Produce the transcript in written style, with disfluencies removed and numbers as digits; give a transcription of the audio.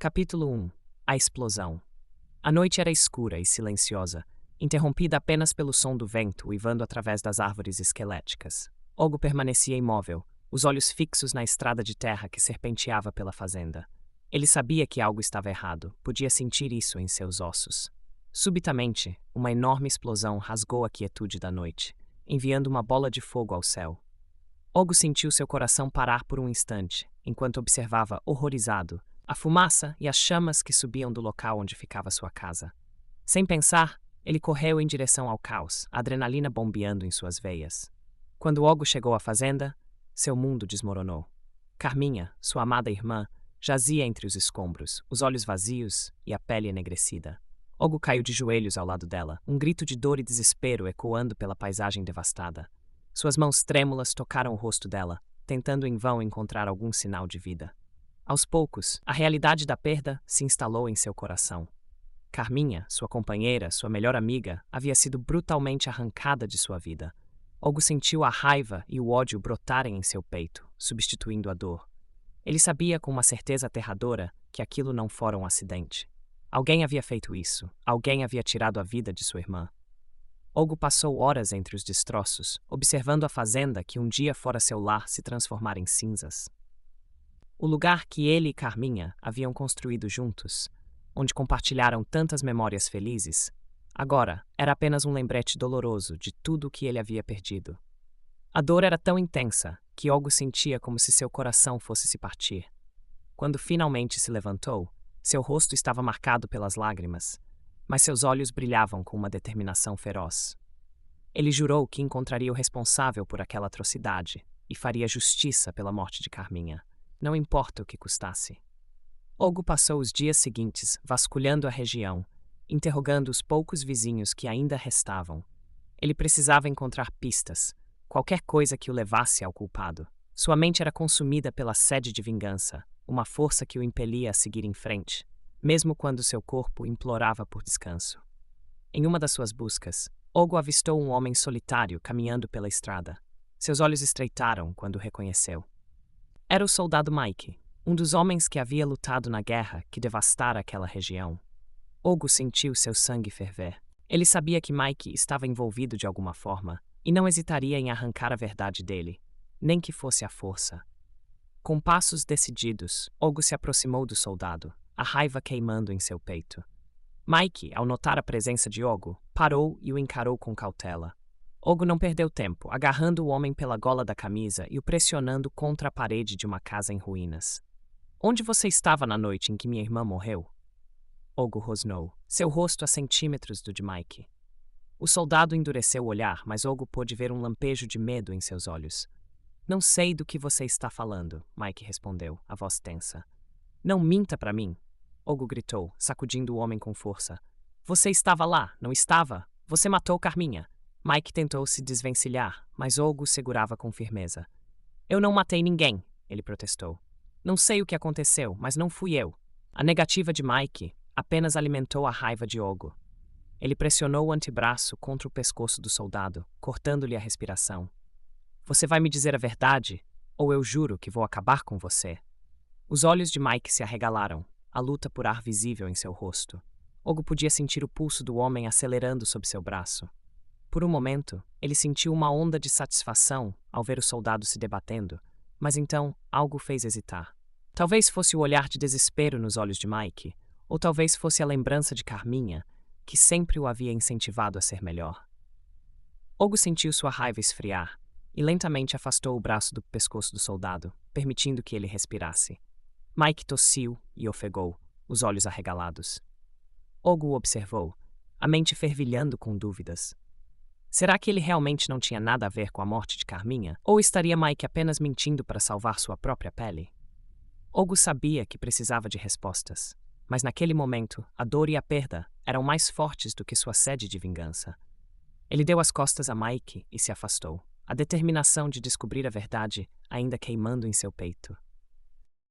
Capítulo 1. A explosão. A noite era escura e silenciosa, interrompida apenas pelo som do vento uivando através das árvores esqueléticas. Ogo permanecia imóvel, os olhos fixos na estrada de terra que serpenteava pela fazenda. Ele sabia que algo estava errado, podia sentir isso em seus ossos. Subitamente, uma enorme explosão rasgou a quietude da noite, enviando uma bola de fogo ao céu. Ogo sentiu seu coração parar por um instante, enquanto observava, horrorizado, a fumaça e as chamas que subiam do local onde ficava sua casa. Sem pensar, ele correu em direção ao caos, a adrenalina bombeando em suas veias. Quando Ogo chegou à fazenda, seu mundo desmoronou. Carminha, sua amada irmã, jazia entre os escombros, os olhos vazios e a pele enegrecida. Ogo caiu de joelhos ao lado dela, um grito de dor e desespero ecoando pela paisagem devastada. Suas mãos trêmulas tocaram o rosto dela, tentando em vão encontrar algum sinal de vida. Aos poucos, a realidade da perda se instalou em seu coração. Carminha, sua companheira, sua melhor amiga, havia sido brutalmente arrancada de sua vida. Ogo sentiu a raiva e o ódio brotarem em seu peito, substituindo a dor. Ele sabia com uma certeza aterradora que aquilo não fora um acidente. Alguém havia feito isso. Alguém havia tirado a vida de sua irmã. Ogo passou horas entre os destroços, observando a fazenda que um dia fora seu lar se transformar em cinzas. O lugar que ele e Carminha haviam construído juntos, onde compartilharam tantas memórias felizes, agora era apenas um lembrete doloroso de tudo o que ele havia perdido. A dor era tão intensa que Ogo sentia como se seu coração fosse se partir. Quando finalmente se levantou, seu rosto estava marcado pelas lágrimas, mas seus olhos brilhavam com uma determinação feroz. Ele jurou que encontraria o responsável por aquela atrocidade e faria justiça pela morte de Carminha, não importa o que custasse. Ogo passou os dias seguintes vasculhando a região, interrogando os poucos vizinhos que ainda restavam. Ele precisava encontrar pistas, qualquer coisa que o levasse ao culpado. Sua mente era consumida pela sede de vingança, uma força que o impelia a seguir em frente, mesmo quando seu corpo implorava por descanso. Em uma das suas buscas, Ogo avistou um homem solitário caminhando pela estrada. Seus olhos estreitaram quando o reconheceu. Era o soldado Mike, um dos homens que havia lutado na guerra que devastara aquela região. Ogo sentiu seu sangue ferver. Ele sabia que Mike estava envolvido de alguma forma e não hesitaria em arrancar a verdade dele, nem que fosse à força. Com passos decididos, Ogo se aproximou do soldado, a raiva queimando em seu peito. Mike, ao notar a presença de Ogo, parou e o encarou com cautela. Ogo não perdeu tempo, agarrando o homem pela gola da camisa e o pressionando contra a parede de uma casa em ruínas. Onde você estava na noite em que minha irmã morreu? Ogo rosnou, seu rosto a centímetros do de Mike. O soldado endureceu o olhar, mas Ogo pôde ver um lampejo de medo em seus olhos. Não sei do que você está falando, Mike respondeu, a voz tensa. Não minta para mim, Ogo gritou, sacudindo o homem com força. Você estava lá, não estava? Você matou Carminha. Mike tentou se desvencilhar, mas Ogo segurava com firmeza. Eu não matei ninguém, ele protestou. Não sei o que aconteceu, mas não fui eu. A negativa de Mike apenas alimentou a raiva de Ogo. Ele pressionou o antebraço contra o pescoço do soldado, cortando-lhe a respiração. Você vai me dizer a verdade, ou eu juro que vou acabar com você. Os olhos de Mike se arregalaram, a luta por ar visível em seu rosto. Ogo podia sentir o pulso do homem acelerando sob seu braço. Por um momento, ele sentiu uma onda de satisfação ao ver o soldado se debatendo, mas então algo fez hesitar. Talvez fosse o olhar de desespero nos olhos de Mike, ou talvez fosse a lembrança de Carminha, que sempre o havia incentivado a ser melhor. Ogo sentiu sua raiva esfriar, e lentamente afastou o braço do pescoço do soldado, permitindo que ele respirasse. Mike tossiu e ofegou, os olhos arregalados. Ogo o observou, a mente fervilhando com dúvidas. Será que ele realmente não tinha nada a ver com a morte de Carminha? Ou estaria Mike apenas mentindo para salvar sua própria pele? Ogo sabia que precisava de respostas, mas naquele momento, a dor e a perda eram mais fortes do que sua sede de vingança. Ele deu as costas a Mike e se afastou, a determinação de descobrir a verdade ainda queimando em seu peito.